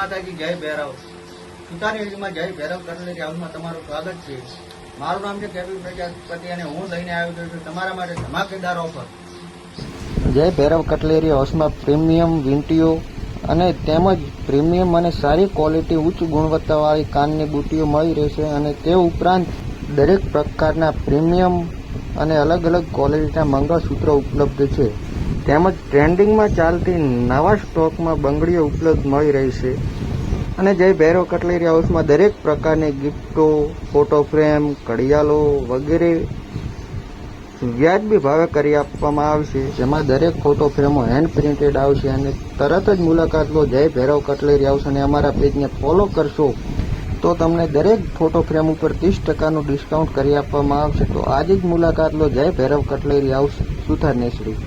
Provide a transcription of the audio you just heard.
માતાજી, જય ભૈરવ. સુતારેલીમાં જય ભૈરવ કટલેરી હાઉસમાં તમારું સ્વાગત છે. મારું નામ છે કેબી પ્રજાપતિ અને હું લઈને આવ્યો છું તમારા માટે ધમાકેદાર ઓફર. જય ભૈરવ કટલેરી હાઉસમાં પ્રીમિયમ વીંટીઓ અને તેમજ પ્રીમિયમ અને સારી ક્વોલિટી ઉચ્ચ ગુણવત્તાવાળી કાનની બુટીઓ મળી રહેશે અને તે ઉપરાંત દરેક પ્રકારના પ્રીમિયમ અને અલગ અલગ ક્વોલિટીના મંગળસૂત્રો ઉપલબ્ધ છે. તેમજ ટ્રેન્ડિંગમાં ચાલતી નવા સ્ટોકમાં બંગડીઓ ઉપલબ્ધ મળી રહેશે. અને જય ભૈરવ કટલેરી હાઉસમાં દરેક પ્રકારની ગિફ્ટો, ફોટો ફ્રેમ, ઘડિયાળો વગેરે વ્યાજબી ભાવે કરી આપવામાં આવશે. જેમાં દરેક ફોટો ફ્રેમો હેન્ડ પ્રિન્ટેડ આવશે અને તરત જ મુલાકાત લો જય ભૈરવ કટલેરી હાઉસ અને અમારા પેજને ફોલો કરશો તો તમને દરેક ફોટો ફ્રેમ ઉપર 30% ડિસ્કાઉન્ટ કરી આપવામાં આવશે. તો આજે જ મુલાકાત લો જય ભૈરવ કટલેરી હાઉસ, સુથાર નેસડી.